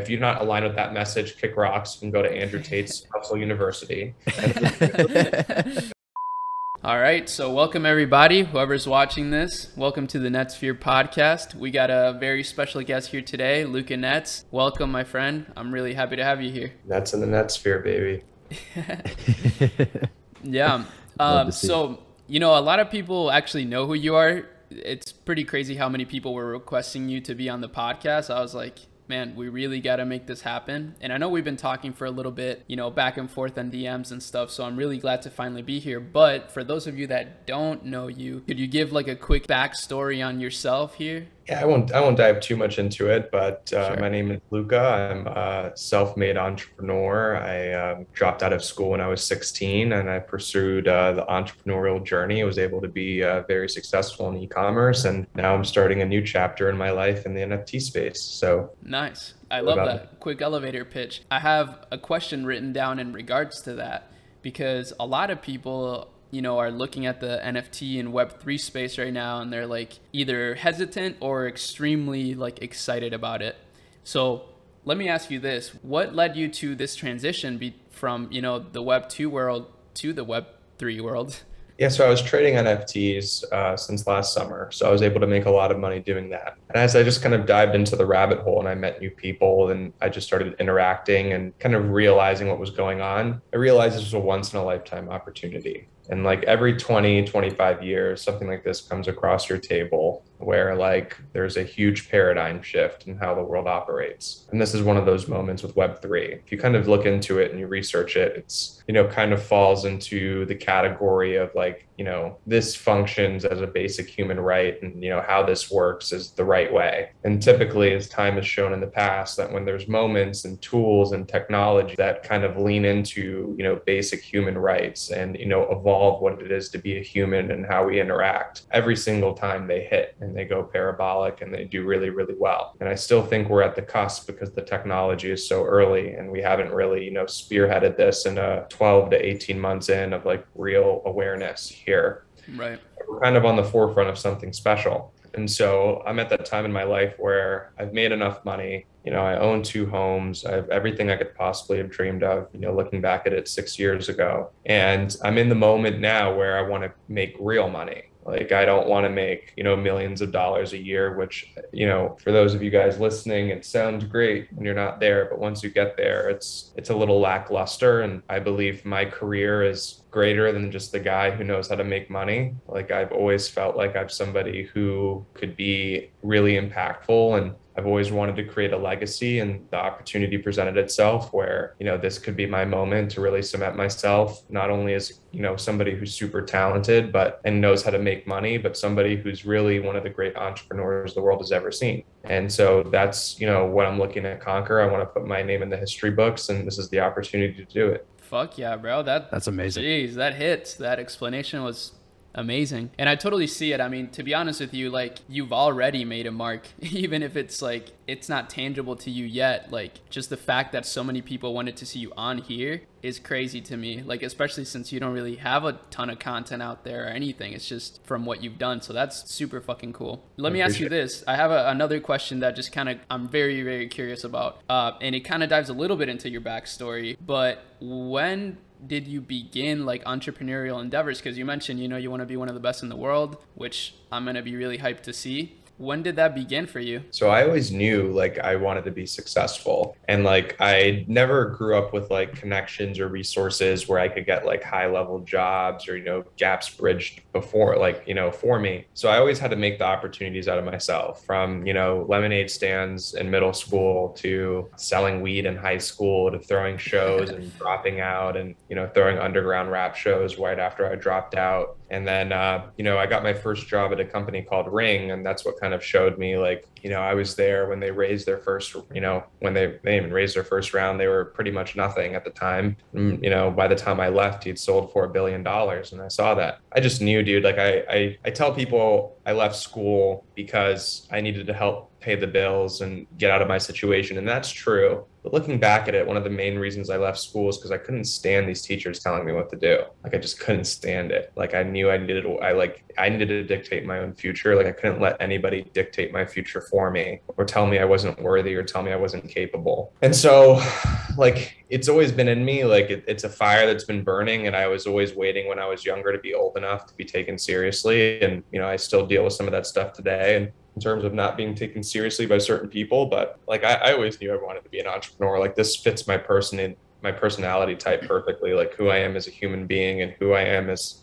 if you're not aligned with that message, kick rocks and go to Andrew Tate's Hustle University. All right, so welcome everybody, whoever's watching this. Welcome to the Netsphere podcast. We got a very special guest here today, Luca Netz. Welcome, my friend. I'm really happy to have you here. Nets in the Netsphere, baby. Yeah. So, a lot of people actually know who you are. It's pretty crazy how many people were requesting you to be on the podcast. I was like, man, we really got to make this happen. And I know we've been talking for a little bit, back and forth on DMs and stuff. So I'm really glad to finally be here. But for those of you that don't know you, could you give like a quick backstory on yourself here? Yeah, I won't dive too much into it, but Sure. My name is Luca. I'm a self-made entrepreneur. I dropped out of school when I was 16 and I pursued the entrepreneurial journey. I was able to be very successful in e-commerce, and now I'm starting a new chapter in my life in the NFT space. So Nice. I love that quick elevator pitch. I have a question written down in regards to that because a lot of people are looking at the NFT and Web3 space right now, and they're like either hesitant or extremely like excited about it. So let me ask you this: what led you to this transition from the Web2 world to the Web3 world? yeah, so I was trading NFTs since last summer. So I was able to make a lot of money doing that. And as I just kind of dived into the rabbit hole and I met new people and I just started interacting and kind of realizing what was going on, I realized this was a once in a lifetime opportunity. And like every 20, 25 years, something like this comes across your table where like there's a huge paradigm shift in how the world operates. And this is one of those moments with Web3. If you kind of look into it and you research it, it's, kind of falls into the category of like, this functions as a basic human right and, how this works is the right way. And typically, as time has shown in the past, that when there's moments and tools and technology that kind of lean into, basic human rights and, evolve what it is to be a human and how we interact, every single time they hit and they go parabolic and they do really, really well. And I still think we're at the cusp because the technology is so early and we haven't really, spearheaded this in a 12 to 18 months in of like real awareness here. Right. We're kind of on the forefront of something special. And so I'm at that time in my life where I've made enough money. I own 2 homes. I have everything I could possibly have dreamed of, looking back at it 6 years ago. And I'm in the moment now where I want to make real money. Like, I don't want to make, millions of dollars a year, which, for those of you guys listening, it sounds great when you're not there. But once you get there, it's a little lackluster. And I believe my career is greater than just the guy who knows how to make money. Like, I've always felt like I'm somebody who could be really impactful, and I've always wanted to create a legacy, and the opportunity presented itself where, this could be my moment to really cement myself, not only as, somebody who's super talented, and knows how to make money, but somebody who's really one of the great entrepreneurs the world has ever seen. And so that's, what I'm looking to conquer. I want to put my name in the history books, and this is the opportunity to do it. Fuck yeah, bro. That's amazing. Jeez, that hits. That explanation was amazing. And I totally see it. I mean, to be honest with you, like, you've already made a mark, even if it's like, it's not tangible to you yet. Like, just the fact that so many people wanted to see you on here is crazy to me. Like, especially since you don't really have a ton of content out there or anything. It's just from what you've done. So that's super fucking cool. Let me ask you this. I have another question that just kind of, I'm very, very curious about. And it kind of dives a little bit into your backstory. But when did you begin like entrepreneurial endeavors? Because you mentioned, you want to be one of the best in the world, which I'm going to be really hyped to see. When did that begin for you? So I always knew like I wanted to be successful, and like I never grew up with like connections or resources where I could get like high level jobs or, gaps bridged before like, for me. So I always had to make the opportunities out of myself, from, lemonade stands in middle school to selling weed in high school to throwing shows and dropping out and, throwing underground rap shows right after I dropped out. And then, I got my first job at a company called Ring, and that's what kind of showed me like, I was there when they raised their first, when they even raised their first round, they were pretty much nothing at the time. By the time I left, he'd sold for $1 billion. And I saw that. I just knew, dude, like I tell people I left school because I needed to help pay the bills and get out of my situation. And that's true. But looking back at it, one of the main reasons I left school is because I couldn't stand these teachers telling me what to do. Like I just couldn't stand it. Like I knew I needed to dictate my own future. Like I couldn't let anybody dictate my future for me or tell me I wasn't worthy or tell me I wasn't capable. And so like it's always been in me. Like it's a fire that's been burning, and I was always waiting when I was younger to be old enough to be taken seriously. And I still deal with some of that stuff today. And in terms of not being taken seriously by certain people. But like I always knew I wanted to be an entrepreneur. Like this fits my personality type perfectly, like who I am as a human being and who I am as,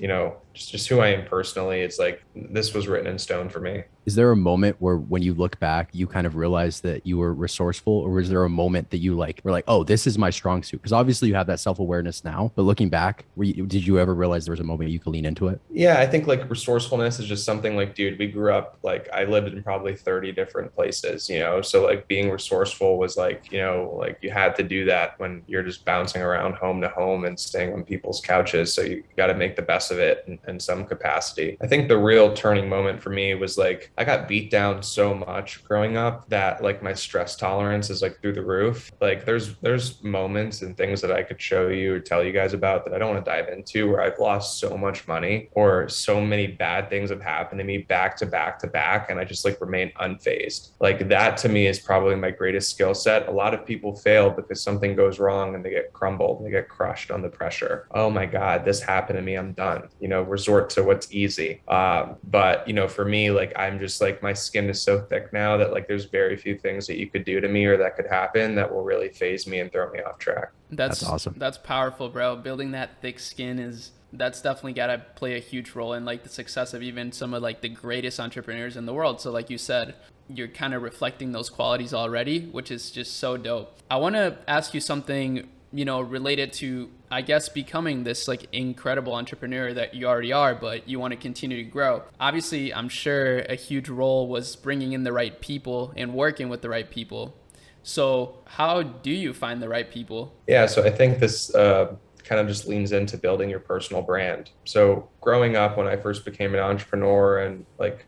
just who I am personally. It's like this was written in stone for me. Is there a moment where when you look back, you kind of realize that you were resourceful, or was there a moment that you were like, oh, this is my strong suit? Because obviously you have that self-awareness now, but looking back, did you ever realize there was a moment you could lean into it? Yeah, I think like resourcefulness is just something like, dude, we grew up, like I lived in probably 30 different places, so like being resourceful was like, like you had to do that when you're just bouncing around home to home and staying on people's couches. So you got to make the best of it in some capacity. I think the real turning moment for me was like, I got beat down so much growing up that like my stress tolerance is like through the roof. Like there's moments and things that I could show you or tell you guys about that I don't want to dive into, where I've lost so much money or so many bad things have happened to me back to back to back, and I just like remain unfazed. Like that to me is probably my greatest skill set. A lot of people fail because something goes wrong and they get crumbled, they get crushed under pressure. Oh my God, this happened to me, I'm done. Resort to what's easy. But for me, like I'm just like, my skin is so thick now that like there's very few things that you could do to me or that could happen that will really phase me and throw me off track. That's awesome. That's powerful, bro. Building that thick skin that's definitely got to play a huge role in like the success of even some of like the greatest entrepreneurs in the world. So like you said, you're kind of reflecting those qualities already, which is just so dope. I want to ask you something, related to, I guess, becoming this like incredible entrepreneur that you already are, but you want to continue to grow. Obviously, I'm sure a huge role was bringing in the right people and working with the right people. So how do you find the right people? Yeah, so I think this kind of just leans into building your personal brand. So growing up, when I first became an entrepreneur, and like,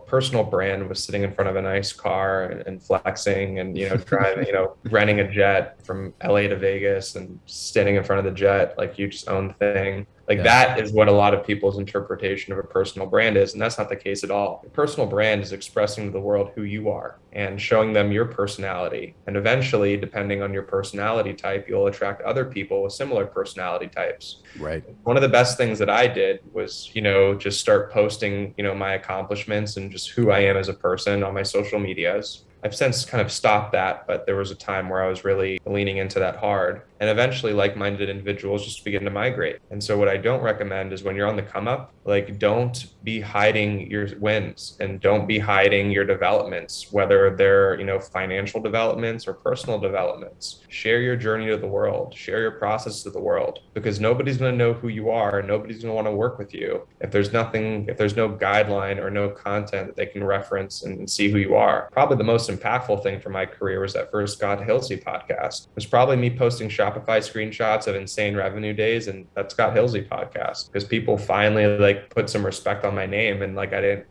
personal brand was sitting in front of a nice car and flexing and, driving, renting a jet from LA to Vegas and standing in front of the jet, like you just own the thing. Like that is what a lot of people's interpretation of a personal brand is. And that's not the case at all. A personal brand is expressing to the world who you are and showing them your personality. And eventually, depending on your personality type, you'll attract other people with similar personality types. Right. One of the best things that I did was, just start posting, my accomplishments and just who I am as a person on my social medias. I've since kind of stopped that, but there was a time where I was really leaning into that hard. And eventually like-minded individuals just begin to migrate. And so what I don't recommend is when you're on the come up, like don't be hiding your wins and don't be hiding your developments, whether they're, financial developments or personal developments. Share your journey to the world, share your process to the world, because nobody's going to know who you are and nobody's going to want to work with you if there's no guideline or no content that they can reference and see who you are. Probably the most impactful thing for my career was that first Scott Hilsey podcast. It was probably me posting Shopify screenshots of insane revenue days, and that Scott Hilsey podcast, because people finally like put some respect on my name, and like I didn't,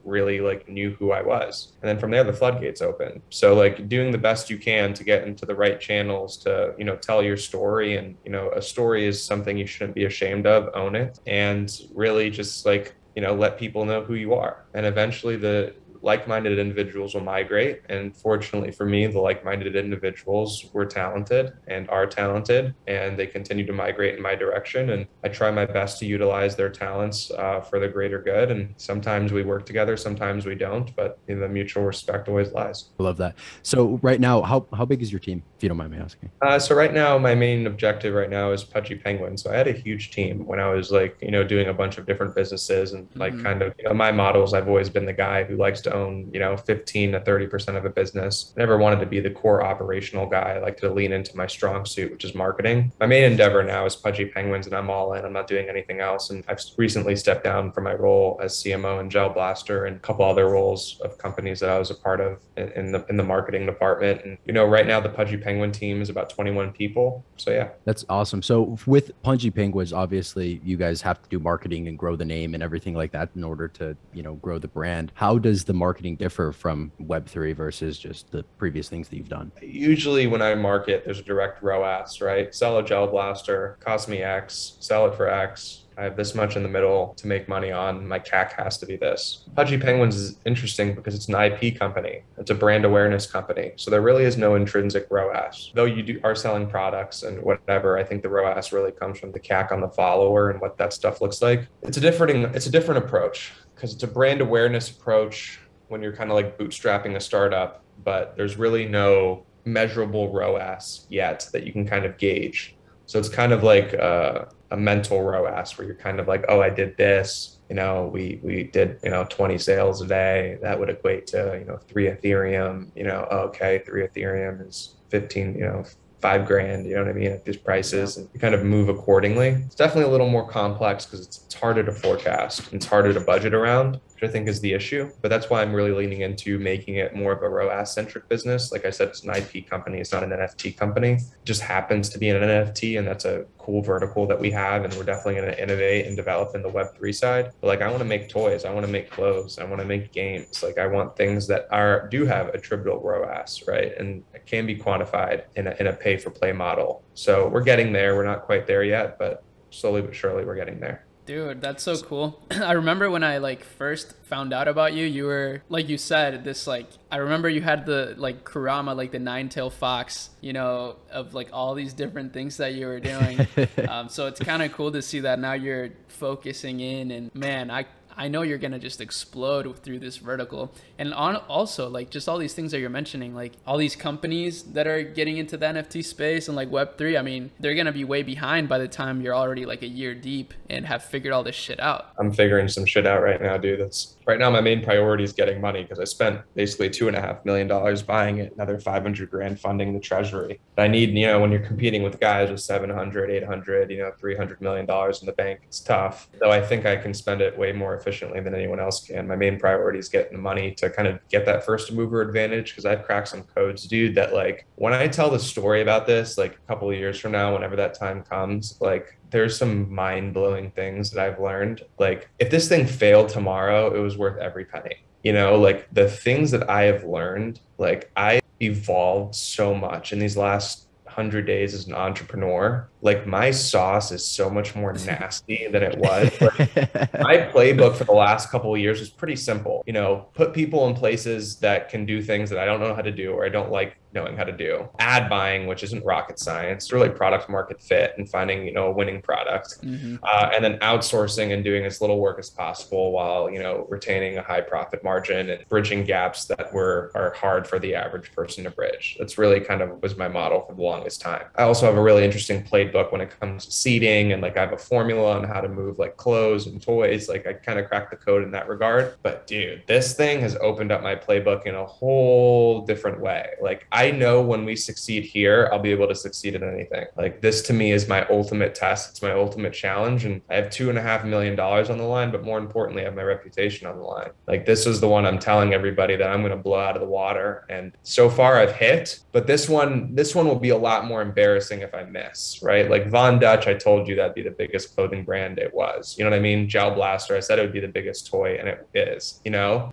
really like knew who I was. And then from there, the floodgates open. So like doing the best you can to get into the right channels to, tell your story. And, a story is something you shouldn't be ashamed of, own it, and really just like, let people know who you are. And eventually the like-minded individuals will migrate. And fortunately for me, the like-minded individuals were talented and are talented, and they continue to migrate in my direction. And I try my best to utilize their talents for the greater good. And sometimes we work together, sometimes we don't, but the mutual respect always lies. I love that. So right now, how big is your team, if you don't mind me asking? So right now, my main objective right now is Pudgy Penguin. So I had a huge team when I was like, doing a bunch of different businesses, and like kind of, my model is I've always been the guy who likes to own, 15 to 30% of a business. Never wanted to be the core operational guy. I like to lean into my strong suit, which is marketing. My main endeavor now is Pudgy Penguins, and I'm all in. I'm not doing anything else. And I've recently stepped down from my role as CMO and Gel Blaster and a couple other roles of companies that I was a part of in the marketing department. And, right now the Pudgy Penguin team is about 21 people. So yeah. That's awesome. So with Pudgy Penguins, obviously you guys have to do marketing and grow the name and everything like that in order to, grow the brand. How does the marketing differ from Web3 versus just the previous things that you've done? Usually when I market, there's a direct ROAS, right? Sell a gel blaster, cost me X, sell it for X. I have this much in the middle to make money on. My CAC has to be this. Pudgy Penguins is interesting because it's an IP company. It's a brand awareness company. So there really is no intrinsic ROAS. Though you are selling products and whatever, I think the ROAS really comes from the CAC on the follower and what that stuff looks like. It's a different approach because it's a brand awareness approach when you're kind of like bootstrapping a startup, but there's really no measurable ROAS yet that you can kind of gauge. So it's kind of like a mental ROAS where you're kind of like, oh, I did this, we did, 20 sales a day. That would equate to, 3 Ethereum, okay, 3 Ethereum is 15, $5,000, you know what I mean, at these prices, and you kind of move accordingly. It's definitely a little more complex because it's harder to forecast and it's harder to budget around, which I think is the issue. But that's why I'm really leaning into making it more of a ROAS-centric business. Like I said, it's an IP company. It's not an NFT company. It just happens to be an NFT, and that's a cool vertical that we have, and we're definitely going to innovate and develop in the Web3 side. But like, I want to make toys. I want to make clothes. I want to make games. Like, I want things that do have attributable ROAS, right? And it can be quantified in a pay-for-play model. So we're getting there. We're not quite there yet, but slowly but surely we're getting there. Dude, that's so cool. I remember when I first found out about you, you were, like you said, this I remember you had the Kurama, the nine-tailed fox, of all these different things that you were doing. So it's kind of cool to see that now you're focusing in, and man, I know you're going to just explode through this vertical. And also just all these things that you're mentioning, all these companies that are getting into the NFT space and Web3, I mean, they're going to be way behind by the time you're already a year deep and have figured all this shit out. I'm figuring some shit out right now, dude. Right now my main priority is getting money because I spent basically $2.5 million buying it, another $500,000 funding the treasury. But I need, when you're competing with guys with 700, 800, $300 million in the bank, it's tough. Though I think I can spend it way more efficiently than anyone else can. My main priority is getting the money to kind of get that first mover advantage, because I've cracked some codes, dude, that when I tell the story about this, a couple of years from now, whenever that time comes, there's some mind-blowing things that I've learned. If this thing failed tomorrow, it was worth every penny. The things that I have learned, I evolved so much in these last 100 days as an entrepreneur. My sauce is so much more nasty than it was. My playbook for the last couple of years was pretty simple. Put people in places that can do things that I don't know how to do, or I don't like knowing how to do. Ad buying, which isn't rocket science, it's really product market fit and finding, a winning product. And then outsourcing and doing as little work as possible while, retaining a high profit margin and bridging gaps that are hard for the average person to bridge. That's really kind of was my model for the longest time. I also have a really interesting playbook when it comes to seeding, and I have a formula on how to move clothes and toys. I kind of cracked the code in that regard. But dude, this thing has opened up my playbook in a whole different way. I know when we succeed here, I'll be able to succeed in anything. This to me is my ultimate test. It's my ultimate challenge. And I have $2.5 million on the line, but more importantly, I have my reputation on the line. This is the one I'm telling everybody that I'm going to blow out of the water. And so far I've hit, but this one will be a lot more embarrassing if I miss, right? Von Dutch, I told you that'd be the biggest clothing brand. It was, you know what I mean? Gel Blaster, I said it would be the biggest toy, and it is,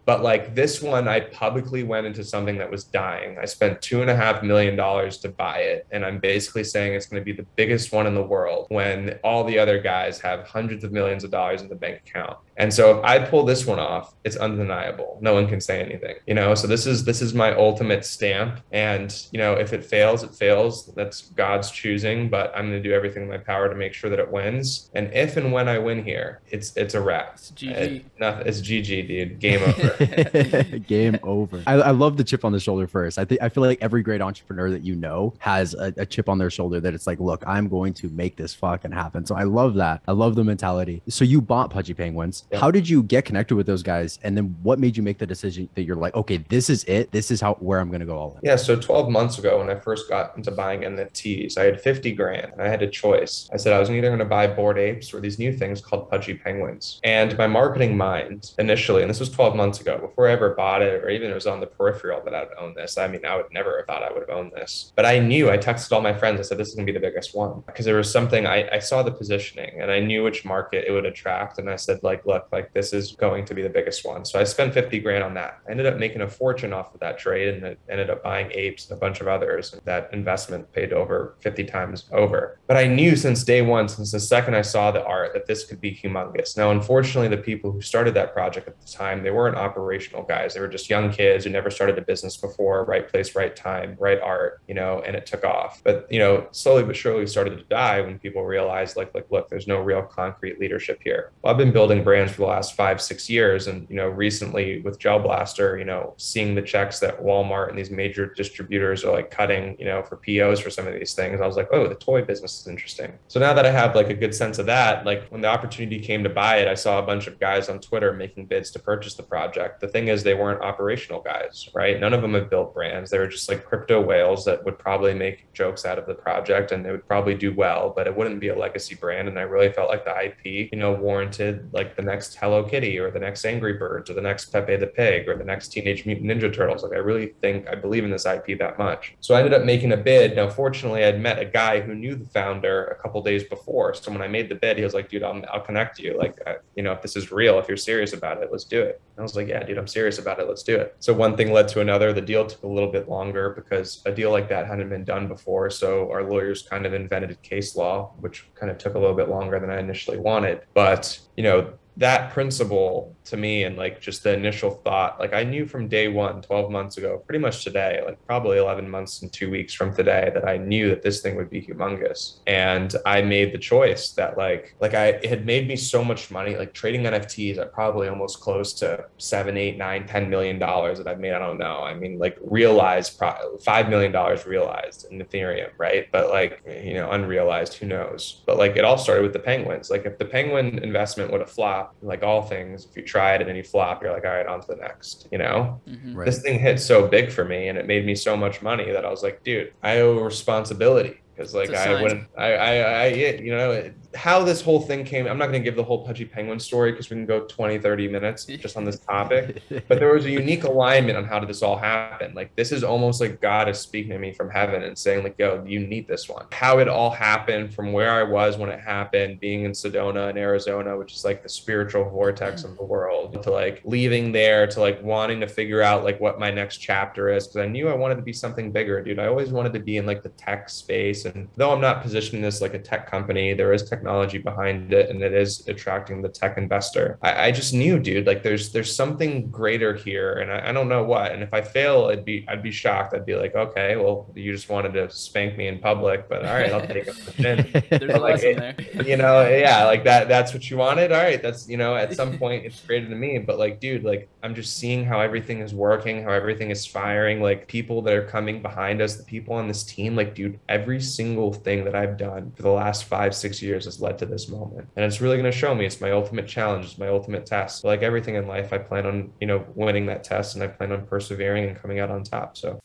but this one, I publicly went into something that was dying. I spent $2.5 million to buy it. And I'm basically saying it's going to be the biggest one in the world when all the other guys have hundreds of millions of dollars in the bank account. And so if I pull this one off, it's undeniable. No one can say anything, so this is my ultimate stamp. And, if it fails, it fails. That's God's choosing, but I'm going to do everything in my power to make sure that it wins. And if and when I win here, it's a wrap. It's GG. It's GG, dude. Game over. Game over. I love the chip on the shoulder first. I feel like every great entrepreneur that has a chip on their shoulder that it's look, I'm going to make this fucking happen. So I love that. I love the mentality. So you bought Pudgy Penguins. Yeah. How did you get connected with those guys? And then what made you make the decision that you're okay, this is it. This is where I'm going to go all in? Yeah. So 12 months ago, when I first got into buying NFTs, I had $50,000 and I had a choice. I said I was either going to buy Bored Apes or these new things called Pudgy Penguins. And my marketing mind initially, and this was 12 months ago, before I ever bought it or even it was on the peripheral that I would own this. I mean, I would never have thought I would have owned this. But I knew, I texted all my friends, I said, this is going to be the biggest one. Because there was something, I saw the positioning and I knew which market it would attract. And I said, like, look, like this is going to be the biggest one. So I spent 50 grand on that. I ended up making a fortune off of that trade and it ended up buying Apes and a bunch of others. That investment paid over 50 times over. But I knew since day one, since the second I saw the art, that this could be humongous. Now, unfortunately, the people who started that project at the time, they weren't operational guys. They were just young kids who never started a business before, right place, right time, right art, you know, and it took off. But, you know, slowly but surely started to die when people realized like, look, there's no real concrete leadership here. Well, I've been building brands for the last 5-6 years. And, you know, recently with Gel Blaster, you know, seeing the checks that Walmart and these major distributors are like cutting, you know, for POs for some of these things, I was like, oh, the toy business is interesting. So now that I have like a good sense of that, like when the opportunity came to buy it, I saw a bunch of guys on Twitter making bids to purchase the project. The thing is, they weren't operational guys, right? None of them have built brands. They were just like crypto whales that would probably make jokes out of the project and they would probably do well, but it wouldn't be a legacy brand. And I really felt like the IP, you know, warranted like the next Hello Kitty or the next Angry Birds or the next Pepe the Pig or the next Teenage Mutant Ninja Turtles. Like I really think I believe in this IP that much. So I ended up making a bid. Now, fortunately, I'd met a guy who knew the founder a couple days before. So when I made the bid, he was like, dude, I'll connect you. Like, you know, if this is real, if you're serious about it, let's do it. And I was like, yeah, dude, I'm serious about it. Let's do it. So one thing led to another. The deal took a little bit longer because a deal like that hadn't been done before. So our lawyers kind of invented case law, which kind of took a little bit longer than I initially wanted. But, you know, that principle to me and like just the initial thought, like I knew from day one, 12 months ago, pretty much today, like probably 11 months and 2 weeks from today, that I knew that this thing would be humongous. And I made the choice that it had made me so much money, like trading NFTs, I probably almost close to $7, $8, $9, $10 million that I've made. I don't know. I mean, like realized $5 million realized in Ethereum, right? But like, you know, unrealized, who knows? But like it all started with the penguins. Like if the penguin investment would have flopped, like all things, if you try it and then you flop, you're like, all right, on to the next, you know? Mm-hmm. Right. This thing hit so big for me and it made me so much money that I was like, dude, I owe a responsibility. Because like you know, how this whole thing came, I'm not going to give the whole Pudgy Penguin story because we can go 20-30 minutes just on this topic, but there was a unique alignment on how did this all happen. Like this is almost like God is speaking to me from heaven and saying like, yo, you need this one. How it all happened from where I was when it happened, being in Sedona in Arizona, which is like the spiritual vortex of the world, to like leaving there, to like wanting to figure out like what my next chapter is. Because I knew I wanted to be something bigger, dude. I always wanted to be in like the tech space. And though I'm not positioning this like a tech company, there is technology behind it and it is attracting the tech investor. I just knew, dude, like there's something greater here and I don't know what. And if I fail, I'd be shocked. I'd be like, okay, well, you just wanted to spank me in public, but all right, I'll take it. There's a lesson there. You know, yeah, like that's what you wanted. All right, that's, you know, at some point it's created to me, but like, dude, like I'm just seeing how everything is working, how everything is firing, like people that are coming behind us, the people on this team, like, dude, every single thing that I've done for the last 5-6 years has led to this moment. And it's really going to show me it's my ultimate challenge, it's my ultimate test. So like everything in life, I plan on, you know, winning that test and I plan on persevering and coming out on top. So.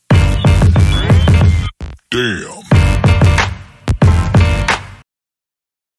Damn.